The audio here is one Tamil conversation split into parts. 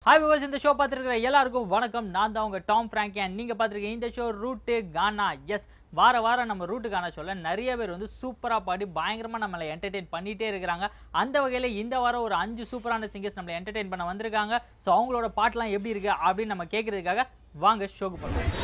ஹாய் வியூவர்ஸ், இந்த ஷோ பார்த்துருக்கிற எல்லாருக்கும் வணக்கம். நான் தான் உங்கள் டாம் ஃப்ராங்கி அண்ட் நீங்கள் பார்த்துருக்கீங்க இந்த ஷோ ரூட்டு கானா. எஸ், வாரம் நம்ம ரூட்டு கானா ஷோவில் நிறைய பேர் வந்து சூப்பராக பாடி பயங்கரமாக நம்மளை என்டர்டெயின் பண்ணிகிட்டே இருக்கிறாங்க. அந்த வகையில் இந்த வாரம் ஒரு 5 சூப்பரான சிங்கர்ஸ் நம்மளை என்டர்டெயின் பண்ண வந்திருக்காங்க. ஸோ அவங்களோட பாட்டெலாம் எப்படி இருக்குது அப்படின்னு நம்ம கேட்குறதுக்காக வாங்க ஷோக்கு போகலாம்.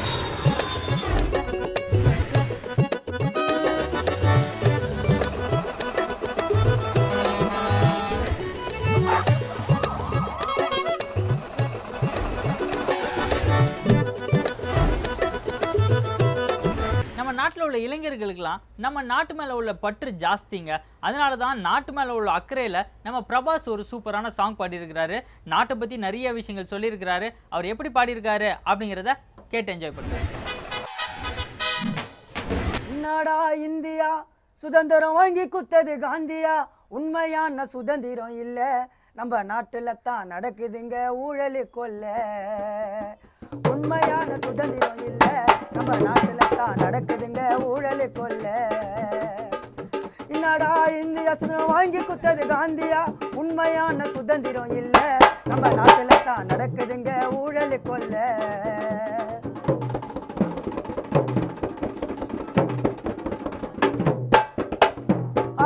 நம்ம நாட்டில் உள்ள இளைஞர்களுக்கெல்லாம் நம்ம நாட்டு மேலே உள்ள பற்று ஜாஸ்திங்க. அதனால தான் நாட்டு மேலே உள்ள அக்கறையில் நம்ம பிரபாஸ் ஒரு சூப்பரான சாங் பாடியிருக்கிறாரு. நாட்டை பற்றி நிறைய விஷயங்கள் சொல்லியிருக்கிறாரு. அவர் எப்படி பாடியிருக்காரு அப்படிங்கிறத கேட்டு என்ஜாய் பண்ணுறேன். என்னடா இந்தியா சுதந்திரம் வாங்கி குத்தது காந்தியா, உண்மையான சுதந்திரம் இல்லை நம்ம நாட்டில் தான் நடக்குதுங்க ஊழலு கொல்ல. உண்மையான சுதந்திரம் இல்லை நம்ம நாட்டில் தான் நடக்குதுங்க ஊழலு கொல்ல. என்னடா இந்தியா சுதந்திரம் வாங்கி குத்தது காந்தியா, உண்மையான சுதந்திரம் இல்லை நம்ம நாட்டில் தான் நடக்குதுங்க ஊழலு கொல்ல.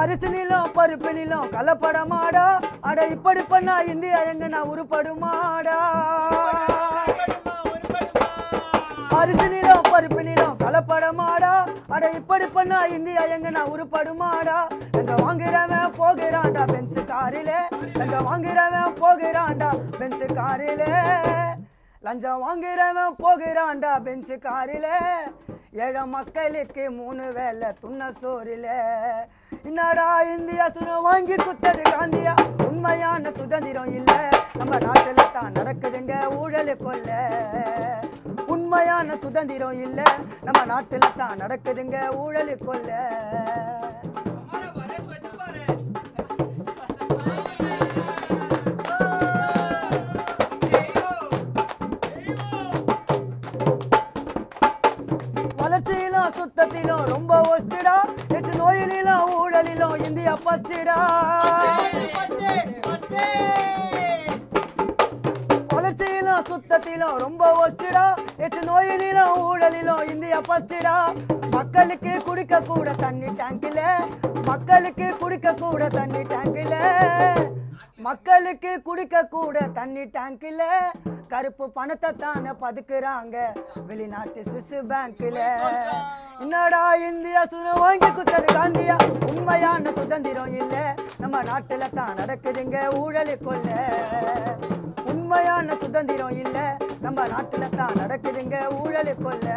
அரிசி நிலம் பருப்பு நிலம் கலப்படமாடா, அட இப்படி பண்ணா இந்தியா எங்கன்னா உருப்படுமாடா. அரிசி நிலம் பருப்பு நிலம் கலப்படமாடா, அட இப்படி பண்ணா இந்தியா எங்கன்னா உருப்படுமாடா. லஞ்சம் வாங்குறவன் போகிறான்டா பென்சு காரிலே, லஞ்சம் வாங்குறவன் போகிறான்டா பென்சு காரிலே, லஞ்சம் வாங்குறவன் போகிறான்டா பென்சு காரிலே. ஏழை மக்களுக்கு 3 வேளை துண்ண சோறில. என்னடா இந்தியா சுதந்திரம் வாங்கி குத்தது காந்தியா, உண்மையான சுதந்திரம் இல்லை நம்ம நாட்டில் தான் நடக்குதுங்க ஊழலு கொல்ல. உண்மையான சுதந்திரம் இல்லை நம்ம நாட்டில் தான் நடக்குதுங்க ஊழலு கொல்ல. வளர்ச்சியிலும் சுத்தத்திலும் ரொம்ப ஒஸ்டடா, நோயிலும் ஊழலிலும் இந்தியா பஸ்டடா. வளர்ச்சியிலும் சுத்தத்திலும் ரொம்ப ஒஸ்டடா, நோயிலும் ஊழலிலும் இந்தியா பஸ்டடா. மக்களுக்கு குடிக்க கூட தண்ணி டேங்கில, மக்களுக்கு குடிக்க கூட தண்ணி டேங்கில, மக்களுக்கு குடிக்க கூட தண்ணி டேங்கில. கருப்பு பணத்தை தானே பதுக்குறாங்க வெளிநாட்டு சுவிஸ் பேங்க்ல. என்னடா இந்தியா சுதந்திரம் வாங்கி குத்தது காந்தியா, உண்மையான சுதந்திரம் இல்லை நம்ம நாட்டில் தான் நடக்குதுங்க ஊழலு கொல்ல. உண்மையான சுதந்திரம் இல்லை நம்ம நாட்டில் தான் நடக்குதுங்க ஊழலு கொல்ல.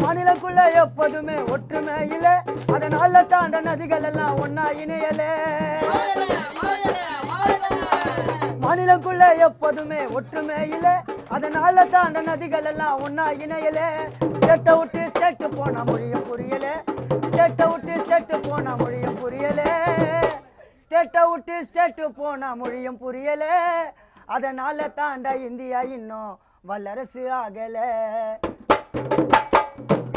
மாநிலக்குள்ள எப்போதுமே ஒற்றுமை இல்ல, அதனால தாண்ட நதிகள் எல்லாம் ஒன்னா இணையல. மாநிலக்குள்ள எப்போதுமே ஒற்றுமை இல்ல, அதனால தாண்ட நதிகள் எல்லாம் ஒன்னா இணையல. ஸ்டேட்டை விட்டு ஸ்டேட்டு போனா மொழியும் புரியல, ஸ்டேட்டை விட்டு ஸ்டேட்டு போனா மொழியும் புரியல, ஸ்டேட்டை விட்டு ஸ்டேட்டு போனா மொழியும் புரியல. அதனால தாண்ட இந்தியா இன்னும் வல்லரசு ஆகல.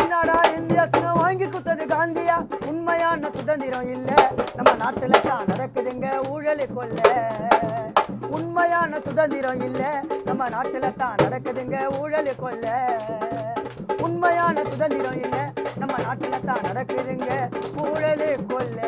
என்னடா இந்தியா சுதந்திரம் வாங்கி குத்தது காந்தியா, உண்மையான சுதந்திரம் இல்லை நம்ம நாட்டில் தான் நடக்குதுங்க ஊழலு கொல்ல. உண்மையான சுதந்திரம் இல்லை நம்ம நாட்டில் தான் நடக்குதுங்க ஊழலு கொல்ல. உண்மையான சுதந்திரம் இல்லை நம்ம நாட்டில் தான் நடக்குதுங்க ஊழலு கொல்ல.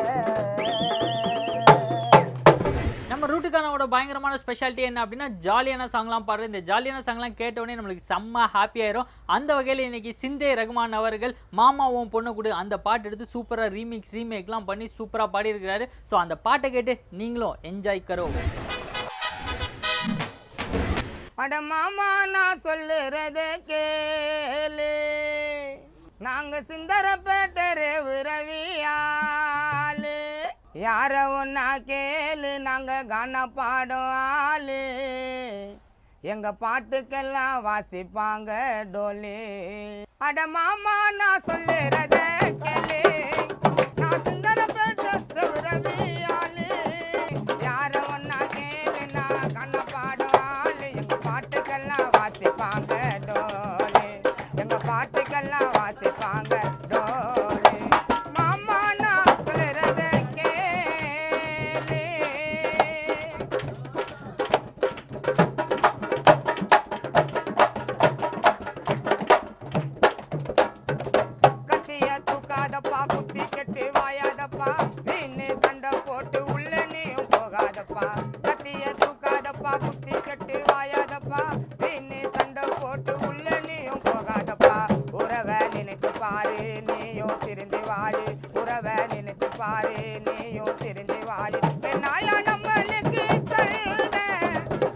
நம்ம ரூட்டுக்கானோட பயங்கரமான ஸ்பெஷாலிட்டி என்ன அப்படின்னா ஜாலியான சாங்லாம் பாடுறது. இந்த ஜாலியான சாங்லாம் கேட்டோடனே நம்மளுக்கு செம்ம ஹாப்பி ஆயிரும். அந்த வகையில் இன்னைக்கு சிந்தே ரகுமான் அவர்கள் மாமாவும் பொண்ணு கூட அந்த பாட்டு எடுத்து சூப்பராக ரீமேக்லாம் பண்ணி சூப்பராக பாடியிருக்கிறாரு. ஸோ அந்த பாட்டை கேட்டு நீங்களும் என்ஜாய் கரோ. அட மாமா நான் சொல்லுறத கேளு, நாங்க சிந்தரப்பேட்டை ரவியாளு, யார ஒன்னா கேளு நாங்க கானா பாடும் ஆளு, எங்க பாட்டுக்கெல்லாம் வாசிப்பாங்க டோலு. அட மாமா நான் சொல்லுறத கேளு, நான் சிந்தரப்பேட்டை ரவியாளு, யார ஒன்னா கேளு நான் கானா பாடும் ஆளு, எங்க பாட்டுக்கெல்லாம் வாசிப்பாங்க டோலு, எங்க பாட்டுக்கெல்லாம் வாசிப்பாங்க. டோலி மாமா நான் சொல்லுறத கேளு கத்திய தூக்காதப்பா புத்தி கெட்டு வாயாதப்பா நின்னு சண்டை போட்டு உள்ள நீயும் போகாதப்பா கத்திய தூக்காதப்பா புத்தி கெட்டு வாயாதப்பா நின்னு சண்டை போட்டு உள்ள நீயும் போகாதப்பா உறவை நினைத்து பாரு நீயும் திருந்தி வாழு உறவை நினைத்து பாரு நீயும் திருந்தி வாழு நாயா நம்மளுக்கு சண்டை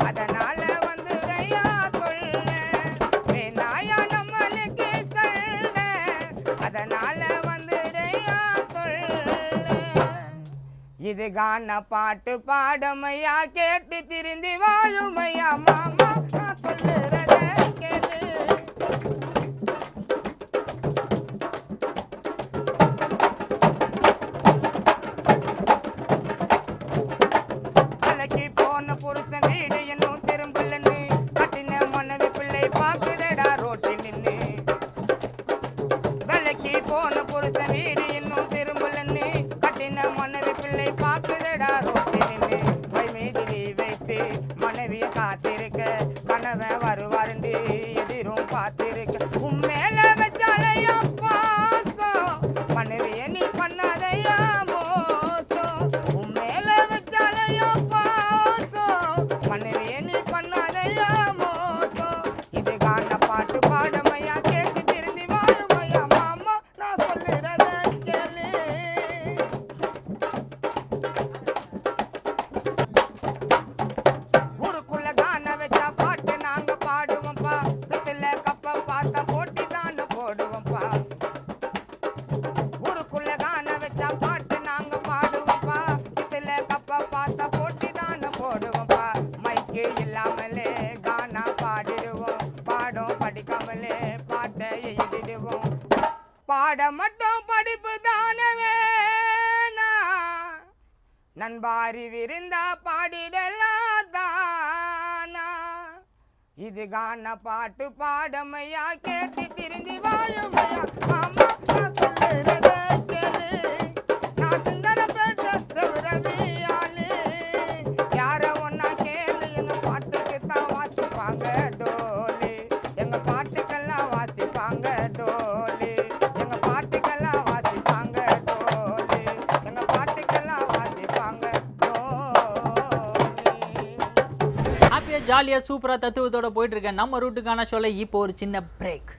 அதனால வந்துடையா கொள்ள நாயா நம்மளுக்கு சண்டை அதனால வந்துடையா கொள்ள இது கான பாட்டு பாடமையா கேட்டு திருந்தி வாழுமையா மாமா நான் சொல்லுறத கேளு கலக்கி போன புருஷன் வீடு இன்னும் திரும்பலன்னு கட்டின மனைவி பிள்ளை பாக்குதடா ரோட்டில் நின்னு விலைக்கு போன புருஷன் வீடு இன்னும் திரும்பலன்னு கட்டின மனைவி பிள்ளை பாக்குதடா ரோட்டில் நின்னு மீதிரி வைத்து மனைவிய காத்திருக்க கணவன் வருவாருண்டு எதிரும் பார்த்திருக்க உண்மையில வச்சாலையா பாசம் மனைவிய நீ பண்ணாதையா மோசம் உண்மையில வச்சாலையா பாசம் மனைவிய நீ பண்ணாதையா மோசம் இது கான பாட்டு பாடமையா கேட்டு திருந்தி வாழுமையா மாமா நான் சொல்லுறத கேளு ஊருக்குள்ள கான வச்சா பாட்டு நாங்க பாடுவோம்ப்பா வீட்டுல கப்ப பார்த்தா போட்டி தானே போடுவோம்ப்பா ஊருக்குள்ள கான வச்சா பாட்டு நாங்க பாடுவோம்ப்பா வீட்டுல கப்ப பார்த்தா போட்டி தானே போடுவோம்ப்பா மைக்கு இல்லாமலே கானா பாடிடுவோம் பாடம் படிக்காமலே பாட்டை எழுதிடுவோம் பாட மட்டும் படிப்பு தானே வேணா நண்பாரி விருந்தா பாடிடலாம் தானா இது கான பாட்டு பாடமையா கேட்டு திருந்தி வாழுமையா மாமா நான் சொல்லுறத கேளு நான் சிந்தரப்பேட்ட ரவியாளு யார ஒன்னா கேளு எங்க பாட்டுக்கு தான் வாசிப்பாங்க டோலி எங்க பாட்டுக்கெல்லாம் வாசிப்பாங்க டோலி எங்க பாட்டுக்கெல்லாம் வாசிப்பாங்க டோலி எங்க பாட்டுக்கெல்லாம் வாசிப்பாங்க டோலி ஹாப்பியா ஜாலியா சூப்பரா தத்துவத்தோட போயிட்டு இருக்க நம்ம ரூட்டுக்கான ஷோல இப்போ ஒரு சின்ன பிரேக்.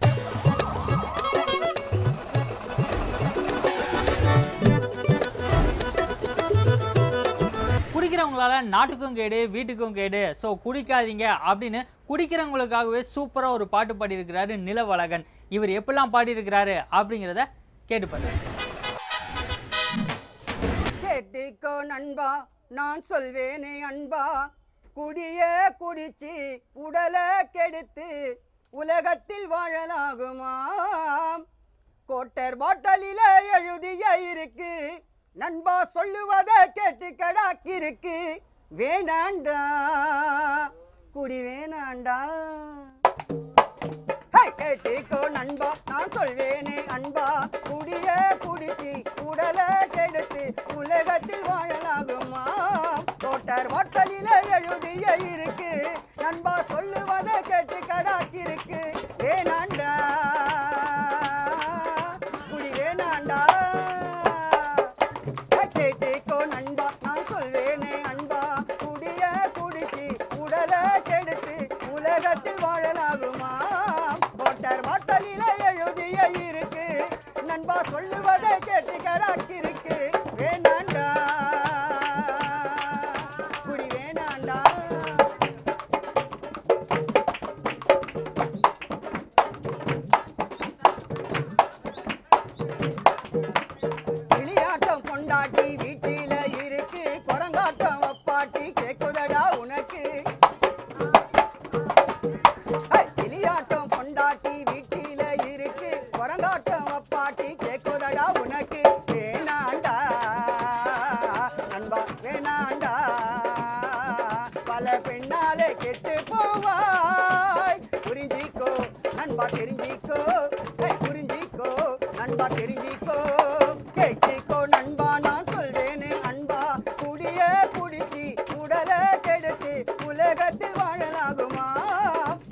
குடிக்கிறவங்களால நாட்டுக்கும் கேடு வீட்டுக்கும் கேடு, ஸோ குடிக்காதீங்க அப்படின்னு குடிக்கிறவங்களுக்காகவே சூப்பரா ஒரு பாட்டு பாடியிருக்கிறாரு நிலவழகன். இவர் எப்படிலாம் பாடியிருக்கிறாரு அப்படிங்கிறத கேட்டு பாருங்க. கேட்டிக்கோ நண்பா நான் சொல்வேனே அன்பா குடியே குடிச்சு உடலை கெடுத்து உலகத்தில் வாழலாகுமாம் கோட்டர் பாட்டலில எழுதிய இருக்கு நண்பா சொல்லுவதை கேட்டு கடாக்கிருக்கு வேணாண்டா குடி வேணாண்டா கேட்டிக்கோ நண்பா நான் சொல்வேனே அன்பா குடியே குடிச்சு உடலை கெடுத்து உலகத்தில் வாழலாகுமா கோட்டர் பாட்டலில எழுதிய இருக்கு நண்பா சொல்லுவதை கேட்டு கடாக்கிருக்கு வேணாண்டா குடி வேணாண்டா கேட்டிக்கோ நண்பா நான் சொல்வேனே அன்பா குடியே குடிச்சு உடலை கெடுத்து உலகத்தில் வாழலாகுமா கோட்டர் பாட்டலில எழுதிய இருக்கு நண்பா சொல்லுவதை கேட்டு கடாக்கிருக்கு வேணாண்டா குடி வேணாண்டா கிளியாட்டம் கொண்டாட்டி வீட்டில இருக்கு குரங்காட்டம் வப்பாட்டி கேக்குதடா உனக்கு கிளியாட்டம் கொண்டாட்டி வீட்டில இருக்கு குரங்காட்டம் வப்பாட்டி கேக்குதடா உனக்கு வேணாண்டா தெரிஞ்சிக்கோ கேட்டிக்கோ நண்பா நான் சொல்வேனே அன்பா குடிய குடிச்சி உடலை கெடுத்து உலகத்தில் வாழலாகுமா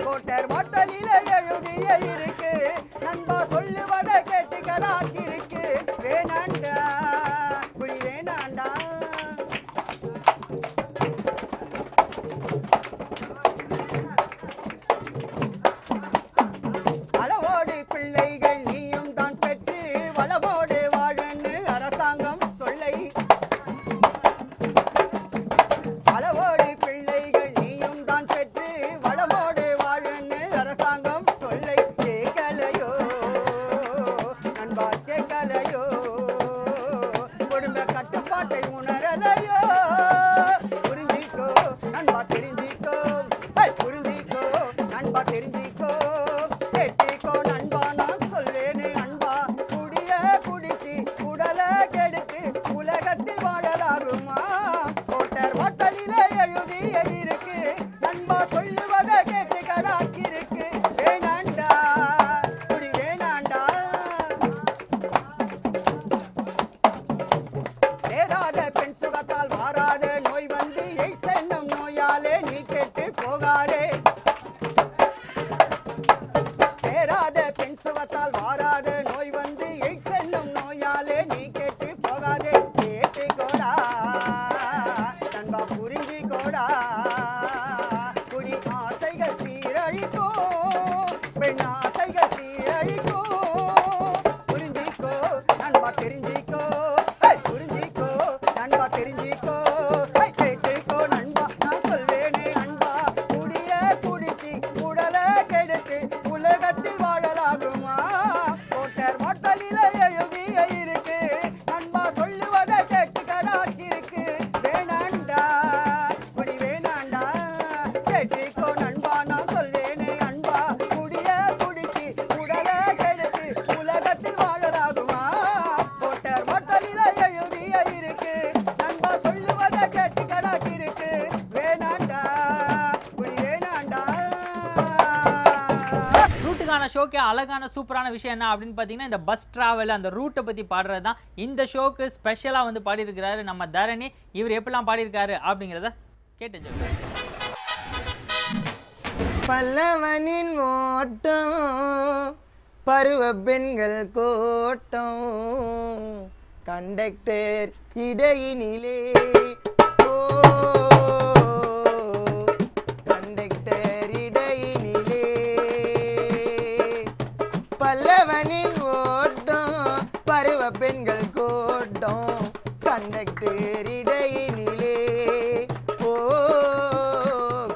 கோட்டர் பாட்டலில எழுதிய இருக்கு நண்பா சொல்லுவதை கேட்டு கடாக்கிருக்கு வேணாண்டா குடி வேணாண்டா அளவோடு பிள்ளைகள் நீயும் தான் பெற்று வளவோடு வாழன்னு அரசாங்கம் சொல்லை அளவோடு பிள்ளைகள் நீயும் தான் பெற்று வளவோடு வாழன்னு அரசாங்கம் சொல்லை கேட்கலையோ நண்பா கேட்கலையோ குடும்ப கட்டுப்பாட்டை உணரலையோ புரிஞ்சிக்கோ நண்பா தெரிஞ்சிக்கோ புரிஞ்சிக்கோ நண்பா தெரிஞ்சிக்கோ கேட்டிக்கோ நண்பா நான் சொல்வேனே அன்பா குடிய குடிச்சு உடலை கெடுத்து உலகத்தில் வாழலாகுமா கோட்டர் வாட்டலில எழுதிய இருக்கு நண்பா சொல்லுவதை கேட்டு கடாக்கிருக்கு வேணாண்டா குடி வேணாண்டா சேராத பெண் சுகத்தால் வாராத நோய் வந்து எய்ட்ஸ் என்னும் நோயாலே நீ கெட்டு போகாதே சேராத பெண் சுகத்தால் வாராத நோய் வந்து எய்ட்ஸ் என்னும் நோயாலே நீ கெட்டு போகாதே கேட்டுக்கோடா நண்பா புரிஞ்சிக்கோடா குடி ஆசைகள் சீரழிக்கோ பெண் ஆசைகள் சீரழிக்கோ புரிஞ்சிக்கோ நண்பா தெரிஞ்சிக்கோ புரிஞ்சிக்கோ நண்பா தெரிஞ்சிக்கோ கேட்டுக்கோ நண்பா நான் சொல்வேனே அன்பா குடிய குடிச்சி உடலை கெடுத்து உலகத்தில் வாழலாகுமா கோட்டர் வாட்டலில எழுதிய இருக்கு நண்பா சொல்லுவதை கேட்டு கடாக்கிருக்கு வேணாண்டா குடி வேணாண்டா கேட்டுக்கோ நண்பா நான் சொல்வேனே அன்பா குடிய குடிச்சி உடலை கெடுத்து உலகத்தில் வாழலாகுமா கோட்டர் வாட்டலில எழுதிய இருக்கு நண்பா சொல்லுவதை கேட்டு கடாக்கிருக்கு வேணாண்டா குடி வேணாண்டா ரூட்டுக்கான ஷோக்கே அழகான சூப்பரான விஷயம் என்ன அப்படின்னு பார்த்தீங்கன்னா இந்த பஸ் டிராவல் அந்த ரூட்டை பற்றி பாடுறது தான் இந்த ஷோக்கு ஸ்பெஷலாக வந்து பாடியிருக்கிறாரு நம்ம தரணி. இவர் எப்படிலாம் பாடியிருக்காரு அப்படிங்கிறத கேட்டு பல்லவனின் ஓட்டம் பருவ பெண்கள் கோட்டம் கண்டக்டர் இடையினிலே ஓ கண்டக்டர் இடையினிலே பல்லவனின் ஓட்டம் பருவ பெண்கள் கோட்டம் கண்டக்டர் இடையினிலே ஓ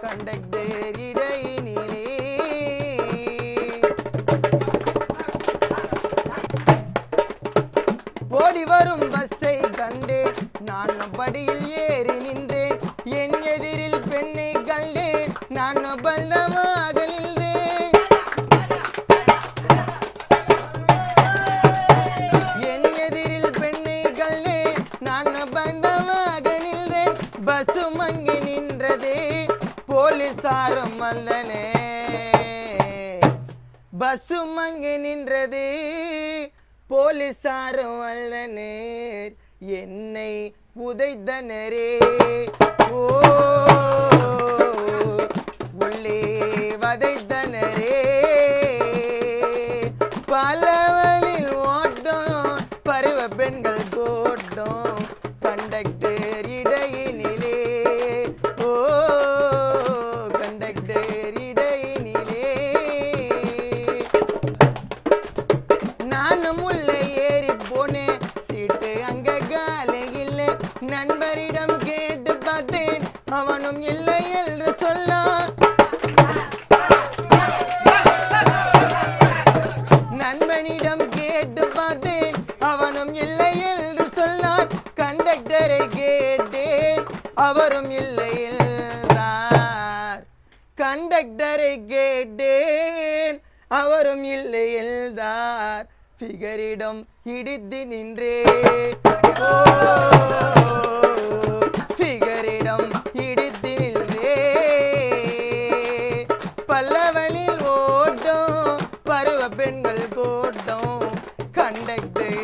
கண்டக்டர் இடையினிலே ஓடி வரும் பஸ்ஸை கண்டேன் நான் படியில் ஏறி நின்றேன் என் எதிரில் பெண்ணை கண்டேன் நான் பந்தமாக நின்றேன் என் எதிரில் பெண்ணை கண்டேன் நான் பந்தமாக நின்றேன் பஸ்ஸும் அங்கே நின்றதே போலீசாரும் வந்தனே பஸ்ஸும் அங்கே நின்றதே போலீசாரும் வந்தனர் என்னை உதைத்தனரே ஓ உள்ளே வதைத்தனரே பலவனில் ஓட்டம் பருவ பெண்கள் கோட்டம் கண்டக்டர் இடையினிலே ஓ கண்டக்டர் இடையினிலே நானும் உள்ள ஏறி போனேன் சீட்டு அங்க காலை இல்லை நண்பரிடம் கேட்டு பார்த்தேன் அவனும் இல்லை என்று சொல்ல நண்பனிடம் கேட்டு பார்த்தேன் அவனும் இல்லை என்று சொன்னான் கண்டக்டரை கேட்டேன் அவரும் இல்லை என்றார் கண்டக்டரை கேட்டேன் அவரும் இல்லை என்றார் ஃபிகரிடம் இடித்து நின்றே ஃபிகரிடம் இடித்து நின்றே பல்லவனில் ஓட்டம் பருவ பெண்கள் கோட்டம் கண்டக்டர்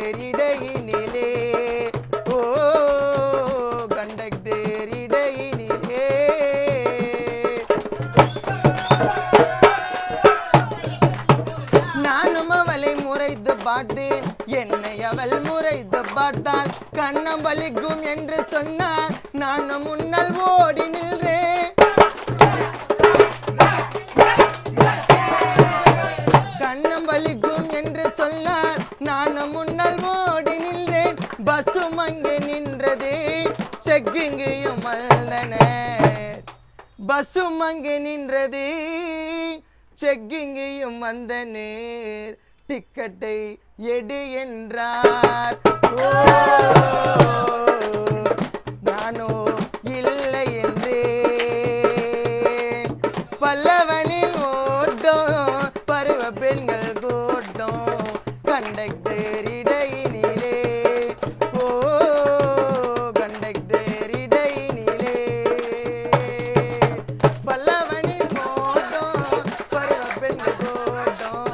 என்னை அவள் முறைத்து பார்த்தால் கண்ணம் வலிக்கும் என்று சொன்னார். நானும் முன்னால் ஓடி நின்றேன். கண்ணம் வலிக்கும் என்று சொன்னார். நானும் முன்னால் ஓடி நின்றேன். பஸ்ஸும் அங்கே நின்றது, செக்கிங்கையும் வந்தனர். பஸ்ஸும் அங்கே நின்றது, செக்கிங்கையும் வந்தனர். டிக்கெட்டை எடு என்றார். ஓ நானோ இல்லை என்றேன். பல்லவனின் ஓட்டம் பருவ பெண்கள் கூட்டம் கண்டக்டர் இடையினிலே. ஓ கண்டக்டர் இடையினிலே. பல்லவனின் ஓட்டம் பருவ பெண்கள் கூட்டம்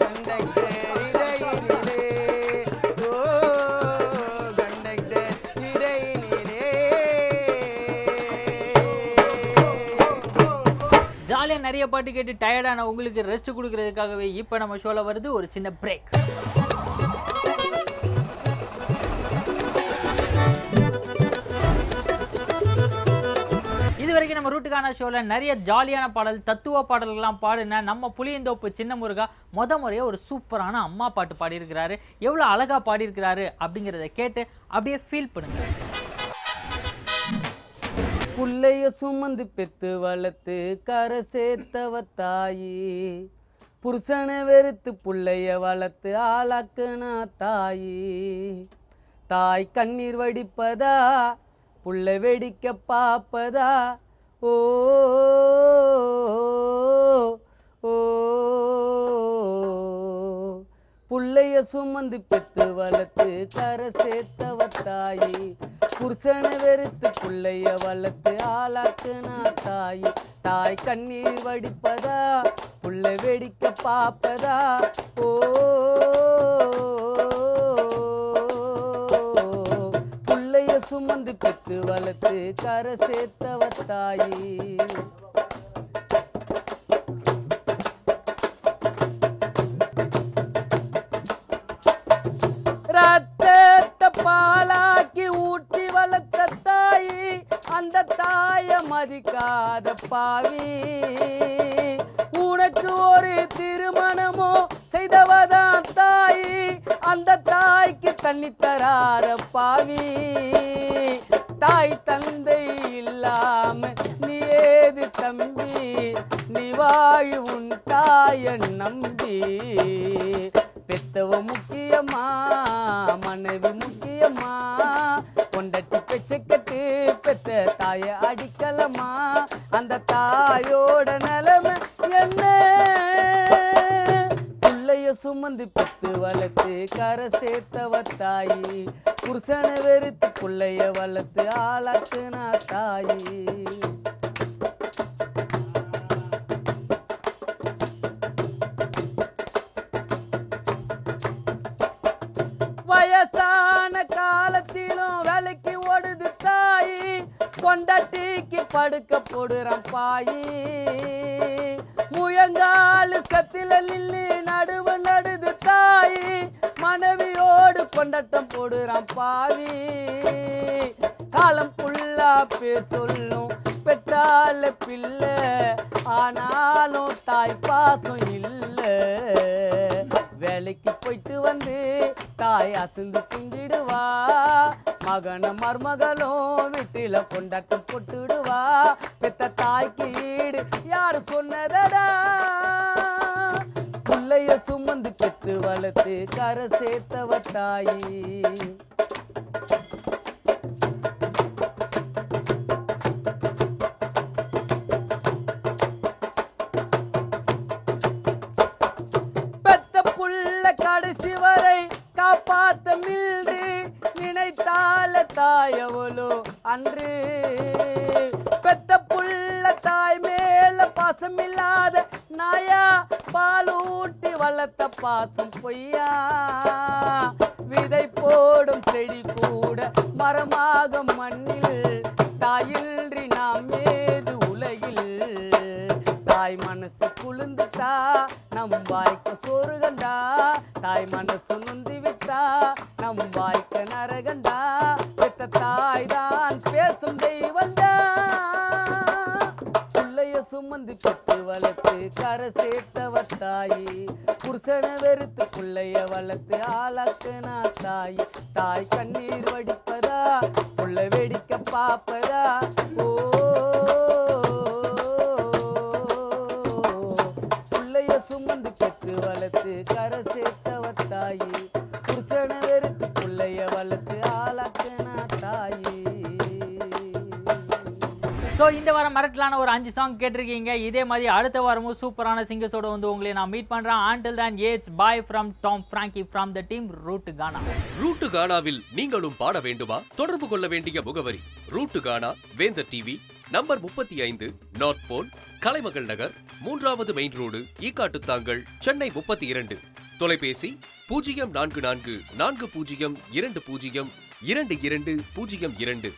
கண்டக்டர் இடையினிலே. ஓ கண்டக்டர் இடையினிலே. ஜாலியா நிறைய பாட்டு கேட்டு டயர்டான உங்களுக்கு ரெஸ்ட் கொடுக்கறதுக்காகவே இப்போ நம்ம ஷோல வருது ஒரு சின்ன பிரேக். இது வரைக்கும் நம்ம ரூட்டுக்கான ஷோல நிறைய ஜாலியான பாடல், தத்துவ பாடல்கள்லாம் பாடுன நம்ம புளியந்தோப்பு சின்ன முருகா முறையாக ஒரு சூப்பரான அம்மா பாட்டு பாடியிருக்கிறாரு. எவ்வளோ அழகா பாடியிருக்கிறாரு அப்படிங்கிறத கேட்டு அப்படியே ஃபீல் பண்ணுங்க. புள்ளைய சுமந்து பெத்து வளர்த்து கரை சேர்த்தவ தாயி, புருஷனை வெறுத்து புள்ளைய வளர்த்து ஆளாக்குனா தாயி. தாய் கண்ணீர் வடிப்பதா, புள்ள வெடிக்க பாப்பதா. ஓ ஓ புள்ளைய சுமந்து பெத்து வளர்த்து கரை சேர்த்தவ தாயி, புருஷனை வெறுத்து புள்ளைய வளர்த்து ஆளாக்குனா தாயி. தாய் கண்ணீர் வடிப்பதா, புள்ள வெடிக்க பாப்பதா. ஓ புள்ளைய சுமந்து பெத்து வளர்த்து கரை சேர்த்தவ தாயி. ரத்தத்தை பாலாக்கி ஊட்டி வளர்த்த தாயி, அந்த தாய மதிக்காத பாவி. உனக்கு ஒரு திருமணமோ செய்தவதான் தாயி, அந்த தாய்க்கு தண்ணி தராத பாவி. தாய் தந்தை இல்லாம நீ ஏது தம்பி, நீ வாழு உன் தாய நம்பி. பெத்தவ முக்கியமா, மனைவி முக்கியமா, பொண்டட்டி பெச்சக்கட்டு பெத்த தாய அடிக்கலமா. அந்த தாயோட நிலைமை என்ன? புள்ளைய சுமந்து பெத்து வளர்த்து கரை சேர்த்தவ தாயி, புருஷனை வெறுத்து புள்ளைய வளர்த்து ஆளாக்குனா தாயி. வயசான காலத்திலும் வேலைக்கு ஓடுது தாயி, பொண்டாட்டிக்கு படுக்க போடுறான் பாயி. முயங்காலு சத்தில நில்லு நடுவு நடுது தாயி, மனைவியோடு கொண்டாட்டம் போடுறான் பாவி. காலம் புல்லா பேர் சொல்லும் பெற்றால பிள்ளை, ஆனாலும் தாய் பாசம் இல்லை. வேலைக்கு போயிட்டு வந்து தாய் அசந்து கும்பிடுவா, மகன மருமகளும் வீட்டில கொண்டாட்டம் போட்டுடுவா. பெத்த தாய்க்கு ஈடு யாரு சொன்னதடா? புள்ளைய சுமந்து பெத்து வளர்த்து கரை சேர்த்தவ தாயி. கடைசி வரை காப்பாத்த மில்று நினைத்தால தாயவளோ அன்று. பெத்த புள்ள தாய் மேல பாசம் இல்லாத நாயா, பால் ஊட்டி வளர்த்த பாசம் பொய்யா. விதை போடும் செடி கூட மரமாக மண்ணில், தாயின்றி நாம் ஏது உலகில். தாய் மனசு குளிர்ந்துட்டா நம் வாய்க்கு சோறு கண்டா, தாய் மனசு நொந்து சொர்க்கண்டா நம் வாழ்க்கை நரகண்டா பெத்த தாய் தான் பேசும் தெய்வண்டா பிள்ளைய சுமந்து பெற்று வளர்த்து கரை சேர்த்தவ தாயி புருஷனை வெறுத்து பிள்ளைய வளர்த்து ஆளாக்குனா தாய் தாய் கண்ணீர் வடிப்பதா புள்ள வெடிக்க பாப்பதா ஓ பிள்ளைய சுமந்து பெற்று வளர்த்து கரை சேர்த்தவ தாயி புருஷனை வெறுத்து பிள்ளைய வளர்த்து ஆளாக்குனா தாயி. ஸோ இந்த வாரம் மிரட்டலான ஒரு 5 சாங் கேட்டிருக்கீங்க. இதே மாதிரி அடுத்த வாரமும் சூப்பரான சிங்கர்ஸோட வந்து உங்களை நான் மீட் பண்றேன். Until then, it's bye from Tom Frankie from the team Root Ghana. Root கானாவில் நீங்களும் பாட வேண்டுமா? தொடர்பு கொள்ள வேண்டிய முகவரி ரூட் கானா, வேந்தர் டிவி, நம்பர் 35, நார்த் போல், கலைமகள் நகர், 3வது மெயின் ரோடு, ஈக்காட்டுத்தாங்கல், சென்னை 32. தொலைபேசி 0444 4020 2202.